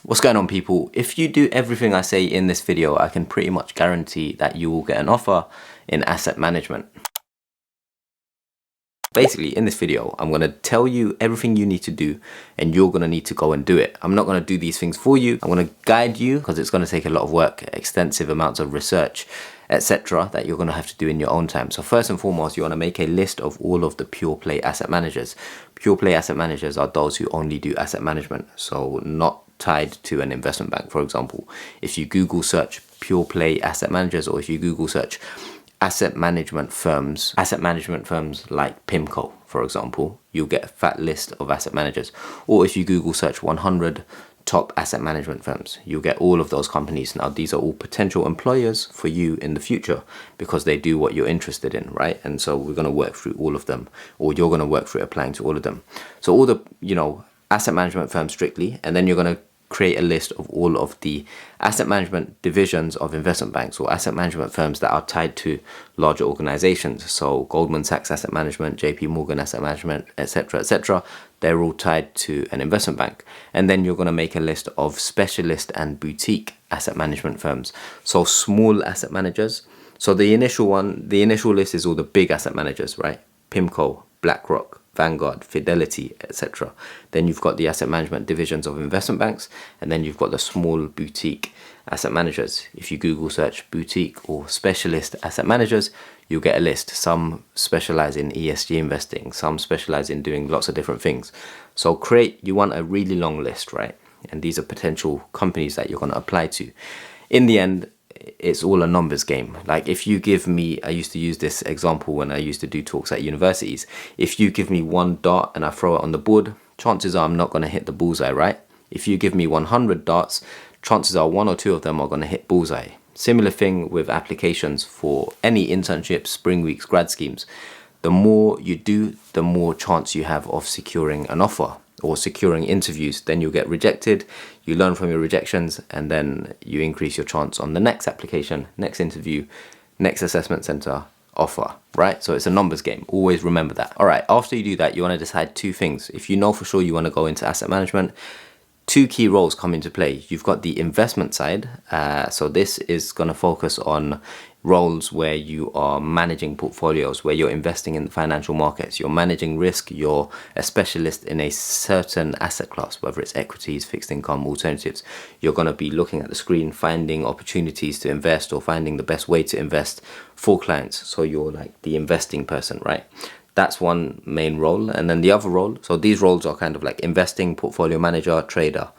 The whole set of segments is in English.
What's going on, people? If you do everything I say in this video, I can pretty much guarantee that you will get an offer in asset management. Basically, in this video, I'm going to tell you everything you need to do and you're going to need to go and do it. I'm not going to do these things for you. I'm going to guide you because it's going to take a lot of work, extensive amounts of research, etc. that you're going to have to do in your own time. So first and foremost, you want to make a list of all of the pure play asset managers. Pure play asset managers are those who only do asset management, so not tied to an investment bank. For example, if you Google search pure play asset managers, or if you Google search asset management firms like PIMCO, for example, you'll get a fat list of asset managers. Or if you Google search 100 top asset management firms, you'll get all of those companies. Now, these are all potential employers for you in the future because they do what you're interested in, right? And so we're going to work through all of them, or you're going to work through applying to all of them. So all the, asset management firms strictly, and then you're going to create a list of all of the asset management divisions of investment banks or asset management firms that are tied to larger organizations. So Goldman Sachs Asset Management, JP Morgan Asset Management, etc., etc. They're all tied to an investment bank. And then you're going to make a list of specialist and boutique asset management firms. So small asset managers. So the initial list is all the big asset managers, right? PIMCO, BlackRock, Vanguard, Fidelity, etc. Then you've got the asset management divisions of investment banks, and then you've got the small boutique asset managers. If you Google search boutique or specialist asset managers, you'll get a list. Some specialize in ESG investing, some specialize in doing lots of different things. So you want a really long list, right? And these are potential companies that you're going to apply to. In the end, it's all a numbers game. Like if you give me, I used to use this example when I used to do talks at universities. If you give me one dart and I throw it on the board, chances are I'm not going to hit the bullseye, right? If you give me 100 darts, chances are one or two of them are going to hit bullseye. Similar thing with applications for any internships, spring weeks, grad schemes. The more you do, the more chance you have of securing an offer or securing interviews. Then you'll get rejected, you learn from your rejections, and then you increase your chance on the next application, next interview, next assessment center, offer, right? So it's a numbers game. Always remember that. All right, after you do that, you want to decide two things. If you know for sure you want to go into asset management, two key roles come into play. You've got the investment side. So this is going to focus on roles where you are managing portfolios, where you're investing in the financial markets, you're managing risk, you're a specialist in a certain asset class, whether it's equities, fixed income, alternatives. You're going to be looking at the screen, finding opportunities to invest or finding the best way to invest for clients. So you're like the investing person, right? That's one main role. And then the other role, so these roles are kind of like investing, portfolio manager, trader.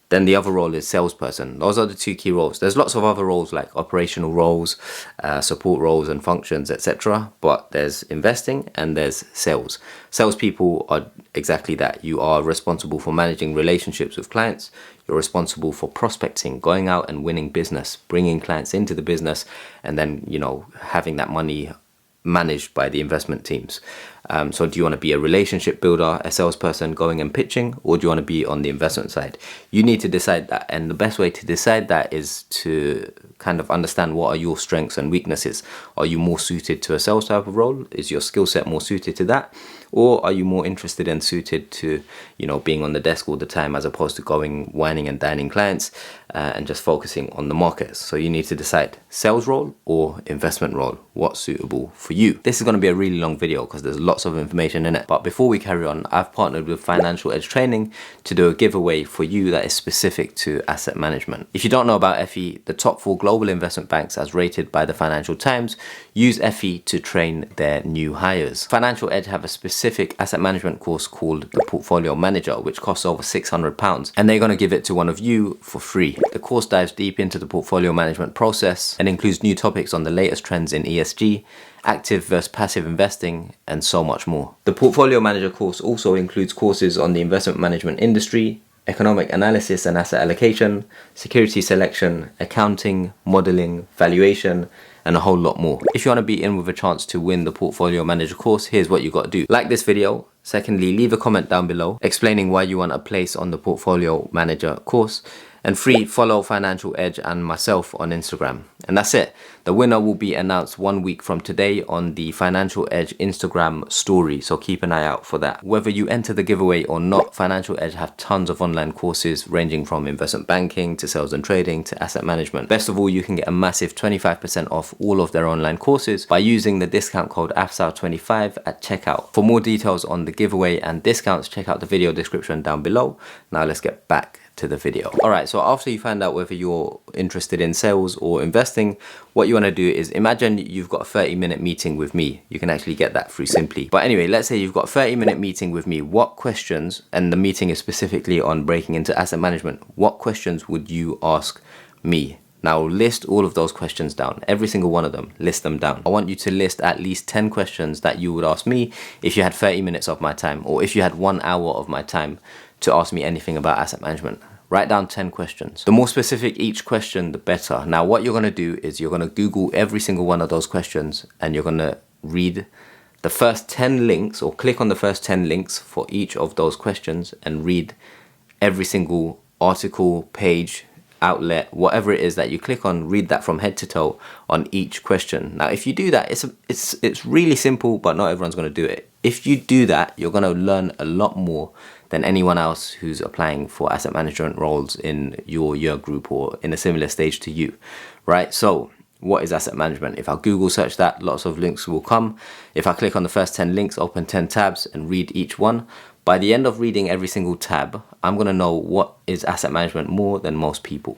Then the other role is salesperson. Those are the two key roles. There's lots of other roles like operational roles, support roles and functions, etc. But there's investing and there's sales. Salespeople are exactly that. You are responsible for managing relationships with clients. You're responsible for prospecting, going out and winning business, bringing clients into the business, and then, having that money managed by the investment teams. So do you want to be a relationship builder, a salesperson going and pitching, or do you want to be on the investment side? You need to decide that. And the best way to decide that is to kind of understand what are your strengths and weaknesses. Are you more suited to a sales type of role? Is your skill set more suited to that? Or are you more interested and suited to, being on the desk all the time as opposed to going, whining and dining clients and just focusing on the markets? So you need to decide sales role or investment role. What's suitable for you? This is going to be a really long video because there's lots of information in it. But before we carry on, I've partnered with Financial Edge Training to do a giveaway for you that is specific to asset management. If you don't know about FE, the top 4 global investment banks as rated by the Financial Times use FE to train their new hires. Financial Edge have a specific asset management course called the Portfolio Manager, which costs over £600, and they're going to give it to one of you for free. The course dives deep into the portfolio management process and includes new topics on the latest trends in ESG, active versus passive investing, and so much more. The Portfolio Manager course also includes courses on the investment management industry, economic analysis and asset allocation, security selection, accounting, modeling, valuation, and a whole lot more. If you want to be in with a chance to win the Portfolio Manager course, here's what you got to do. Like this video. Secondly, leave a comment down below explaining why you want a place on the Portfolio Manager course. And 3, follow Financial Edge and myself on Instagram. And that's it. The winner will be announced 1 week from today on the Financial Edge Instagram story, so keep an eye out for that. Whether you enter the giveaway or not, Financial Edge have tons of online courses ranging from investment banking to sales and trading to asset management. Best of all, you can get a massive 25% off all of their online courses by using the discount code Afzal25 at checkout. For more details on the giveaway and discounts, check out the video description down below. Now let's get back to the video. Alright, so after you find out whether you're interested in sales or investing, what you want to do is imagine you've got a 30-minute meeting with me. You can actually get that through Simply. But anyway, let's say you've got a 30-minute meeting with me. What questions, and the meeting is specifically on breaking into asset management, what questions would you ask me? Now list all of those questions down, every single one of them, list them down. I want you to list at least 10 questions that you would ask me if you had 30 minutes of my time, or if you had 1 hour of my time to ask me anything about asset management. Write down 10 questions. The more specific each question, the better. Now what you're gonna do is you're gonna Google every single one of those questions, and you're gonna read the first 10 links, or click on the first 10 links for each of those questions, and read every single article, page, outlet, whatever it is that you click on. Read that from head to toe on each question. Now if you do that, it's really simple, but not everyone's going to do it. If you do that, you're going to learn a lot more than anyone else who's applying for asset management roles in your year group or in a similar stage to you, right? So what is asset management? If I Google search that, lots of links will come. If I click on the first 10 links, open 10 tabs and read each one, by the end of reading every single tab, I'm going to know what is asset management more than most people.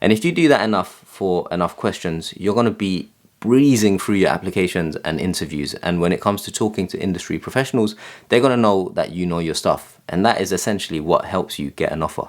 And if you do that enough for enough questions, you're going to be breezing through your applications and interviews. And when it comes to talking to industry professionals, they're going to know that you know your stuff. And that is essentially what helps you get an offer.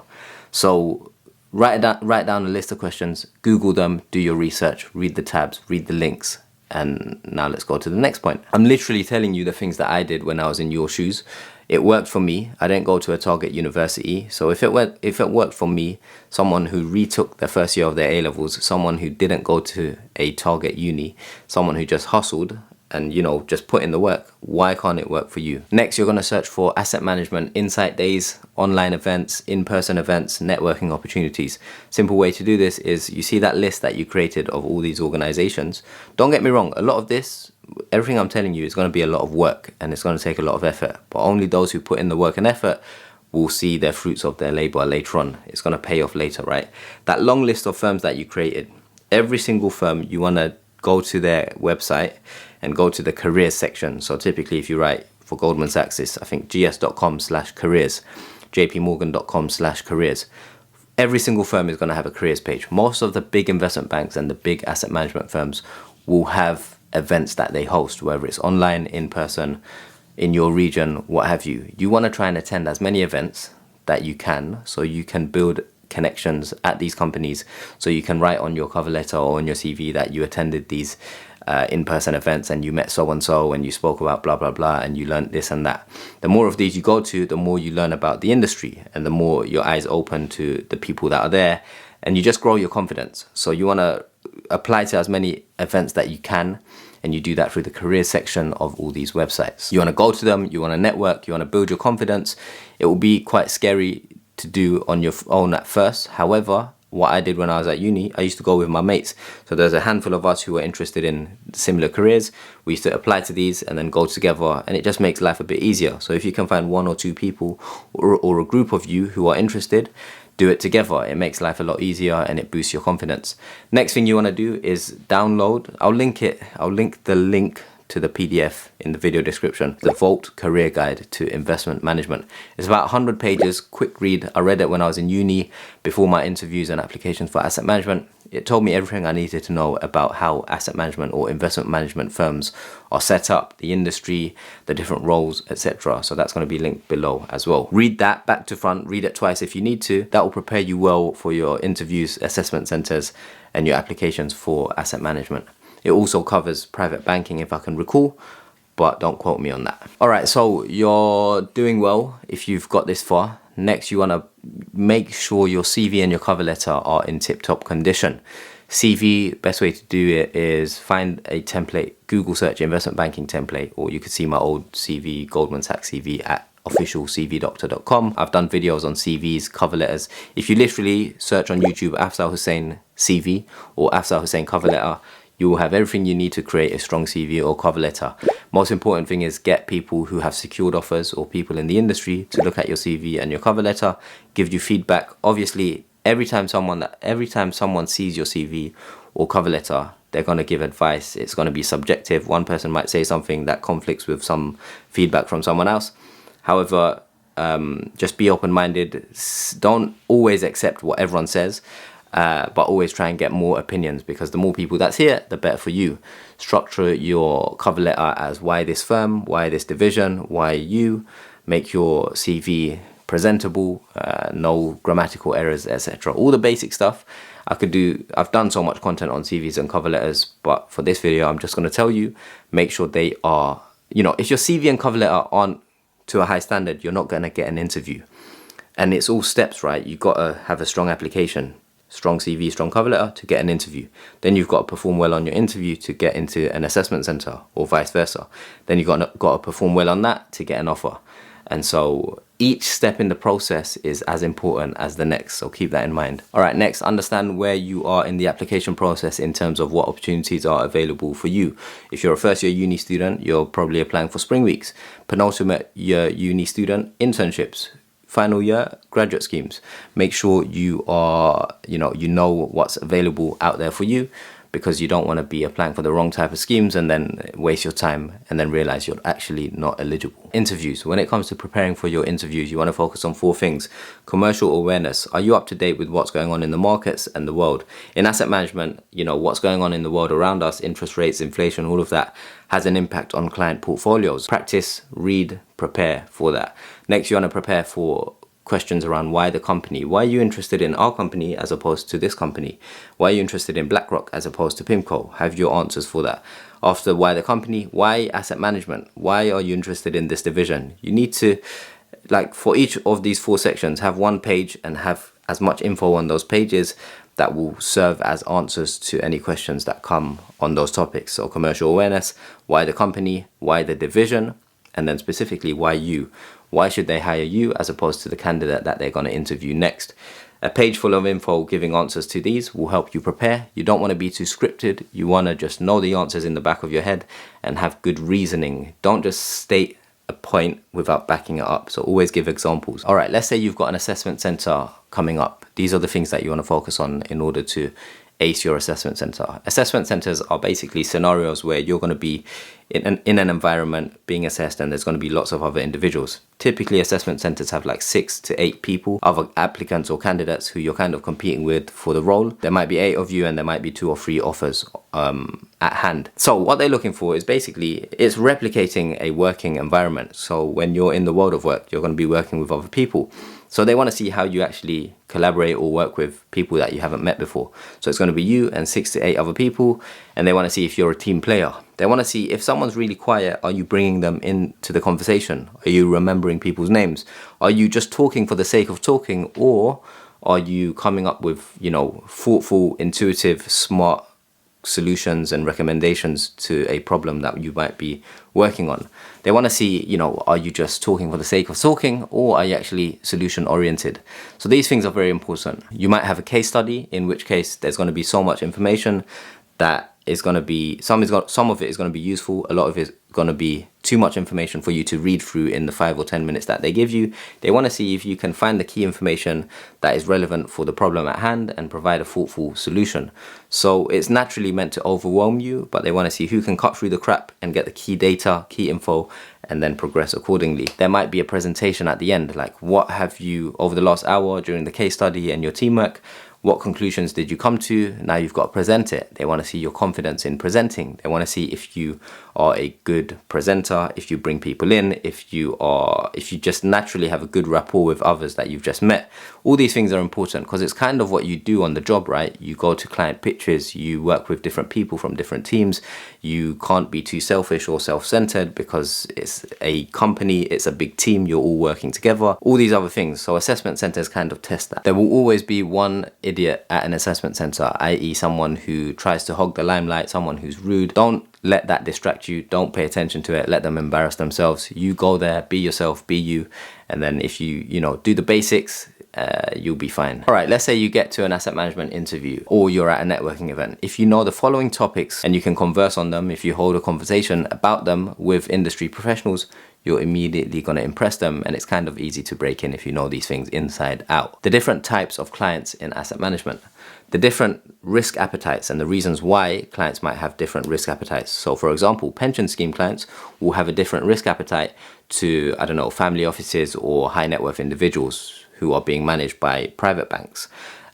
So write down a list of questions, Google them, do your research, read the tabs, read the links. And now let's go to the next point. I'm literally telling you the things that I did when I was in your shoes. It worked for me. I didn't go to a target university. So if it worked for me, someone who retook their first year of their A-levels, someone who didn't go to a target uni, someone who just hustled and, you know, just put in the work, why can't it work for you? Next, you're going to search for asset management insight days, online events, in-person events, networking opportunities. Simple way to do this is you see that list that you created of all these organizations. Don't get me wrong, a lot of this, everything I'm telling you is going to be a lot of work and it's going to take a lot of effort, but only those who put in the work and effort will see their fruits of their labor later on. It's going to pay off later, right? That long list of firms that you created, every single firm, you want to go to their website and go to the careers section. So typically if you write for Goldman Sachs, it's I think gs.com/careers, jpmorgan.com/careers. Every single firm is going to have a careers page. Most of the big investment banks and the big asset management firms will have events that they host, whether it's online, in person, in your region, what have you. You want to try and attend as many events that you can, so you can build connections at these companies, so you can write on your cover letter or on your CV that you attended these in-person events and you met so-and-so and you spoke about blah blah blah and you learned this and that. The more of these you go to, the more you learn about the industry and the more your eyes open to the people that are there, and you just grow your confidence. So you want to apply to as many events that you can, and you do that through the career section of all these websites. You want to go to them, you want to network, you want to build your confidence. It will be quite scary to do on your own at first. However, what I did when I was at uni, I used to go with my mates. So there's a handful of us who were interested in similar careers. We used to apply to these and then go together, and it just makes life a bit easier. So if you can find 1 or 2 people or a group of you who are interested, do it together. It makes life a lot easier and it boosts your confidence. Next thing you want to do is download. I'll link the link to the PDF in the video description. The Vault Career Guide to Investment Management. It's about 100 pages, quick read. I read it when I was in uni before my interviews and applications for asset management. It told me everything I needed to know about how asset management or investment management firms are set up, the industry, the different roles, etc. So that's going to be linked below as well. Read that back to front, read it twice if you need to. That will prepare you well for your interviews, assessment centers, and your applications for asset management. It also covers private banking, if I can recall, but don't quote me on that. All right, so you're doing well if you've got this far. Next, you want to make sure your CV and your cover letter are in tip-top condition. CV, best way to do it is find a template, Google search investment banking template, or you could see my old CV, Goldman Sachs CV officialcvdoctor.com. I've done videos on CVs, cover letters. If you literally search on YouTube Afzal Hussein CV or Afzal Hussein cover letter, you will have everything you need to create a strong CV or cover letter. Most important thing is get people who have secured offers or people in the industry to look at your CV and your cover letter, give you feedback. Obviously, every time someone sees your CV or cover letter, they're going to give advice. It's going to be subjective. One person might say something that conflicts with some feedback from someone else. However, just be open-minded. Don't always accept what everyone says. But always try and get more opinions, because the more people that's here, the better for you. Structure your cover letter as why this firm, why this division, why you. Make your CV presentable, no grammatical errors, etc. All the basic stuff I've done so much content on CVs and cover letters, but for this video, I'm just going to tell you, make sure they are, if your CV and cover letter aren't to a high standard, you're not going to get an interview. And it's all steps, right? You've got to have a strong application. Strong CV, strong cover letter to get an interview. Then you've got to perform well on your interview to get into an assessment center, or vice versa. Then you've got to perform well on that to get an offer. And so each step in the process is as important as the next, so keep that in mind. All right, next, understand where you are in the application process in terms of what opportunities are available for you. If you're a first year uni student, you're probably applying for spring weeks. Penultimate year uni student, internships. Final year, graduate schemes. Make sure you are, you know what's available out there for you, because you don't want to be applying for the wrong type of schemes and then waste your time and then realize you're actually not eligible. Interviews. When it comes to preparing for your interviews, you want to focus on 4 things. Commercial awareness. Are you up to date with what's going on in the markets and the world? In asset management, what's going on in the world around us, interest rates, inflation, all of that has an impact on client portfolios. Practice, read, prepare for that. Next, you want to prepare for questions around why the company. Why are you interested in our company as opposed to this company? Why are you interested in BlackRock as opposed to PIMCO? Have your answers for that. After why the company, why asset management? Why are you interested in this division? You need to, for each of these 4 sections, have 1 page and have as much info on those pages that will serve as answers to any questions that come on those topics. So commercial awareness, why the company, why the division, and then specifically why you. Why should they hire you as opposed to the candidate that they're going to interview next? A page full of info giving answers to these will help you prepare. You don't want to be too scripted. You want to just know the answers in the back of your head and have good reasoning. Don't just state a point without backing it up. So always give examples. All right, let's say you've got an assessment center coming up. These are the things that you want to focus on in order to ace your assessment center. Assessment centers are basically scenarios where you're going to be in an environment being assessed, and there's going to be lots of other individuals. Typically, assessment centers have 6 to 8 people, other applicants or candidates who you're kind of competing with for the role. There might be 8 of you, and there might be 2 or 3 offers at hand. So what they're looking for is basically, it's replicating a working environment. So when you're in the world of work, you're going to be working with other people. So they want to see how you actually collaborate or work with people that you haven't met before. So it's going to be you and 6 to 8 other people, and they want to see if you're a team player. They want to see if someone's really quiet, are you bringing them into the conversation? Are you remembering people's names? Are you just talking for the sake of talking, or are you coming up with, thoughtful, intuitive, smart solutions and recommendations to a problem that you might be working on? They want to see, are you just talking for the sake of talking, or are you actually solution oriented? So these things are very important. You might have a case study, in which case there's going to be so much information that is going to be, some of it is going to be useful, a lot of it is going to be too much information for you to read through in the 5 or 10 minutes that they give you. They want to see if you can find the key information that is relevant for the problem at hand and provide a thoughtful solution. So it's naturally meant to overwhelm you, but they want to see who can cut through the crap and get the key data, key info, and then progress accordingly. There might be a presentation at the end, like what have you, over the last hour during the case study and your teamwork, what conclusions did you come to? Now you've got to present it. They want to see your confidence in presenting. They want to see if you are a good presenter, if you bring people in, if you just naturally have a good rapport with others that you've just met. All these things are important because it's kind of what you do on the job, right? You go to client pitches, you work with different people from different teams. You can't be too selfish or self-centered because it's a company, it's a big team, you're all working together, all these other things. So assessment centers kind of test that. There will always be one idiot at an assessment center, i.e. someone who tries to hog the limelight, someone who's rude. Don't let that distract you. Don't pay attention to it. Let them embarrass themselves. You go there, be yourself, be you. And then if you do the basics, you'll be fine. All right, let's say you get to an asset management interview or you're at a networking event. If you know the following topics and you can converse on them, if you hold a conversation about them with industry professionals, you're immediately going to impress them, and it's kind of easy to break in if you know these things inside out. The different types of clients in asset management, the different risk appetites and the reasons why clients might have different risk appetites. So for example, pension scheme clients will have a different risk appetite to, I don't know, family offices or high net worth individuals who are being managed by private banks.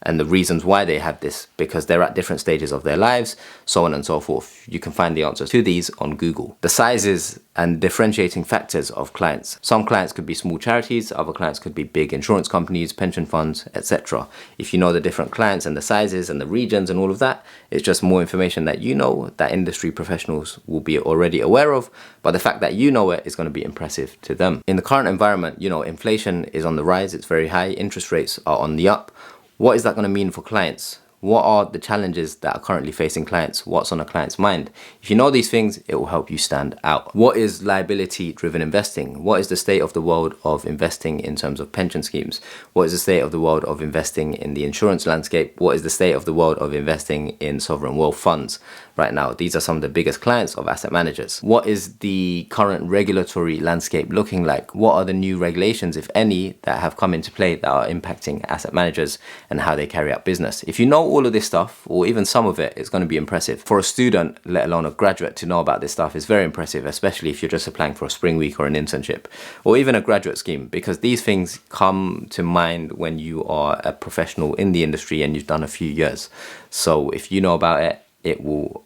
And the reasons why they have this, because they're at different stages of their lives, so on and so forth. You can find the answers to these on Google. The sizes and differentiating factors of clients. Some clients could be small charities, other clients could be big insurance companies, pension funds, etc. If you know the different clients and the sizes and the regions and all of that, it's just more information that you know that industry professionals will be already aware of, but the fact that you know it is going to be impressive to them. In the current environment, inflation is on the rise, it's very high, interest rates are on the up. What is that going to mean for clients? What are the challenges that are currently facing clients? What's on a client's mind? If you know these things, it will help you stand out. What is liability-driven investing? What is the state of the world of investing in terms of pension schemes? What is the state of the world of investing in the insurance landscape? What is the state of the world of investing in sovereign wealth funds right now? These are some of the biggest clients of asset managers. What is the current regulatory landscape looking like? What are the new regulations, if any, that have come into play that are impacting asset managers and how they carry out business? If you know all of this stuff, or even some of it, it's going to be impressive. For a student, let alone a graduate, to know about this stuff is very impressive, especially if you're just applying for a spring week or an internship, or even a graduate scheme, because these things come to mind when you are a professional in the industry and you've done a few years. So if you know about it,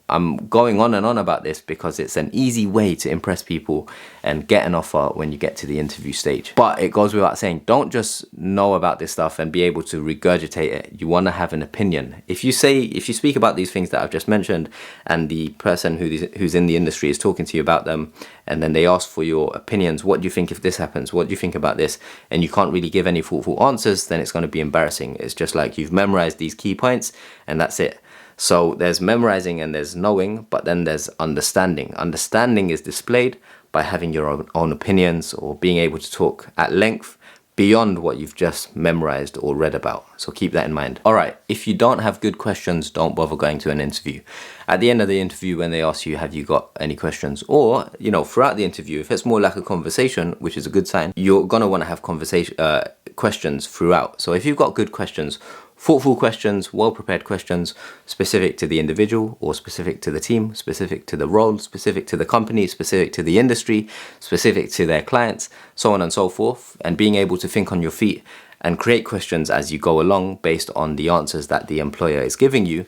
I'm going on and on about this because it's an easy way to impress people and get an offer when you get to the interview stage. But it goes without saying, don't just know about this stuff and be able to regurgitate it. You want to have an opinion. If you speak about these things that I've just mentioned and the person who's in the industry is talking to you about them, and then they ask for your opinions, what do you think if this happens? What do you think about this? And you can't really give any thoughtful answers, then it's going to be embarrassing. It's just like you've memorized these key points and that's it. So there's memorizing and there's knowing, but then there's understanding. Understanding is displayed by having your own opinions or being able to talk at length beyond what you've just memorized or read about. So keep that in mind. All right, if you don't have good questions, don't bother going to an interview. At the end of the interview, when they ask you, have you got any questions? Or, throughout the interview, if it's more like a conversation, which is a good sign, you're going to want to have questions throughout. So if you've got good questions, thoughtful questions, well-prepared questions, specific to the individual or specific to the team, specific to the role, specific to the company, specific to the industry, specific to their clients, so on and so forth, and being able to think on your feet and create questions as you go along based on the answers that the employer is giving you,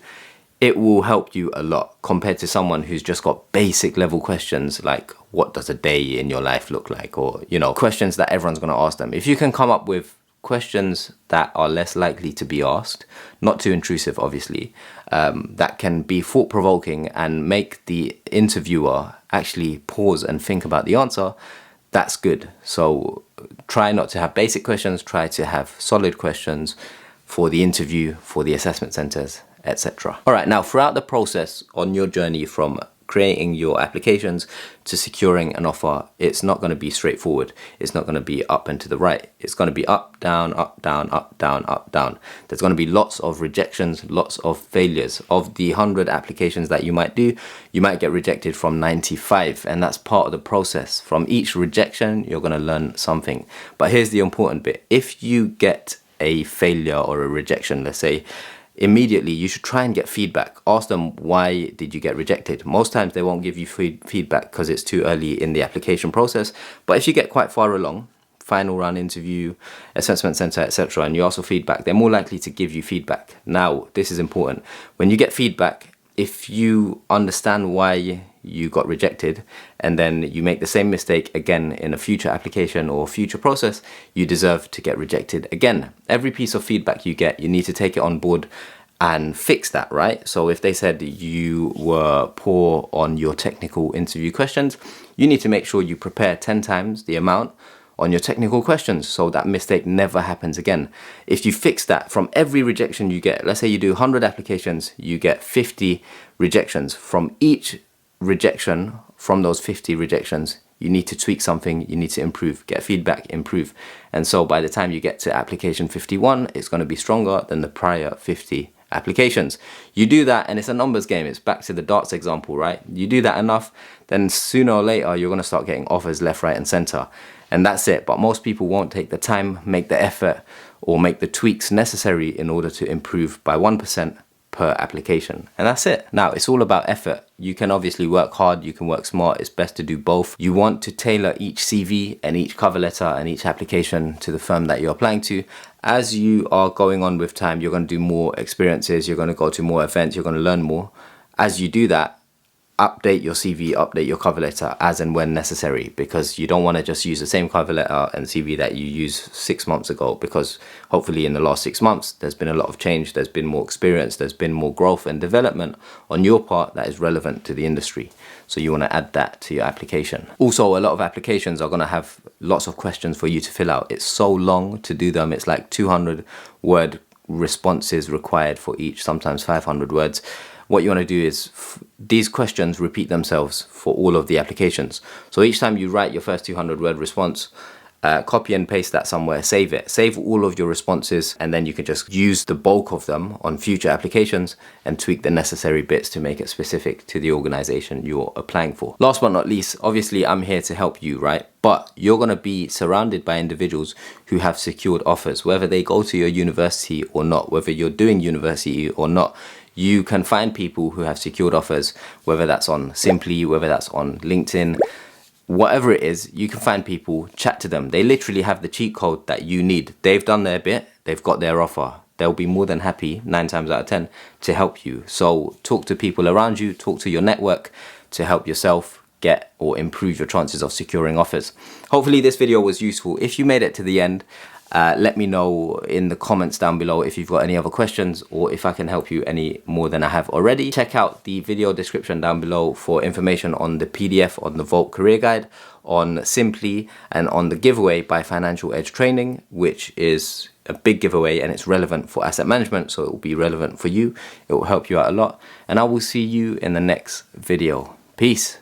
it will help you a lot compared to someone who's just got basic level questions like, what does a day in your life look like? Or, questions that everyone's going to ask them. If you can come up with questions that are less likely to be asked, not too intrusive obviously, that can be thought-provoking and make the interviewer actually pause and think about the answer, that's good. So try not to have basic questions, try to have solid questions for the interview, for the assessment centers, etc. All right, now throughout the process on your journey from creating your applications to securing an offer, it's not going to be straightforward. It's not going to be up and to the right. It's going to be up, down, up, down, up, down, up, down. There's going to be lots of rejections, lots of failures. Of the 100 applications that you might do, you might get rejected from 95, and that's part of the process. From each rejection, you're going to learn something. But here's the important bit. If you get a failure or a rejection, let's say, immediately you should try and get feedback. Ask them, why did you get rejected? Most times they won't give you feedback because it's too early in the application process. But if you get quite far along, final round interview, assessment center, etc., and you ask for feedback, they're more likely to give you feedback. Now, this is important. When you get feedback, if you understand why you got rejected and then you make the same mistake again in a future application or future process, you deserve to get rejected again. Every piece of feedback you get, you need to take it on board and fix that, right? So if they said you were poor on your technical interview questions, you need to make sure you prepare 10 times the amount on your technical questions so that mistake never happens again. If you fix that from every rejection you get, let's say you do 100 applications, you get 50 rejections. From each rejection, from those 50 rejections, you need to tweak something, you need to improve, get feedback, improve. And so by the time you get to application 51, it's going to be stronger than the prior 50 applications. You do that and it's a numbers game. It's back to the darts example, right? You do that enough, then sooner or later you're going to start getting offers left, right and center. And that's it. But most people won't take the time, make the effort, or make the tweaks necessary in order to improve by 1% per application. And that's it. Now, it's all about effort. You can obviously work hard, you can work smart. It's best to do both. You want to tailor each CV and each cover letter and each application to the firm that you're applying to. As you are going on with time, you're going to do more experiences, you're going to go to more events, you're going to learn more. As you do that, update your CV, update your cover letter as and when necessary, because you don't want to just use the same cover letter and CV that you used 6 months ago, because hopefully in the last 6 months there's been a lot of change, there's been more experience, there's been more growth and development on your part that is relevant to the industry. So you want to add that to your application. Also, a lot of applications are going to have lots of questions for you to fill out. It's so long to do them. It's like 200 word responses required for each, sometimes 500 words. What you want to do is these questions repeat themselves for all of the applications. So each time you write your first 200 word response, copy and paste that somewhere, save it. Save all of your responses, and then you can just use the bulk of them on future applications and tweak the necessary bits to make it specific to the organization you're applying for. Last but not least, obviously I'm here to help you, right? But you're going to be surrounded by individuals who have secured offers, whether they go to your university or not, whether you're doing university or not. You can find people who have secured offers, whether that's on Simply, whether that's on LinkedIn, whatever it is. You can find people, chat to them. They literally have the cheat code that you need. They've done their bit, they've got their offer. They'll be more than happy 9 times out of 10 to help you. So talk to people around you, talk to your network to help yourself get or improve your chances of securing offers. Hopefully this video was useful. If you made it to the end, let me know in the comments down below if you've got any other questions or if I can help you any more than I have already. Check out the video description down below for information on the PDF on the Vault Career Guide, on Simply, and on the giveaway by Financial Edge Training, which is a big giveaway and it's relevant for asset management, so it will be relevant for you. It will help you out a lot, and I will see you in the next video. Peace.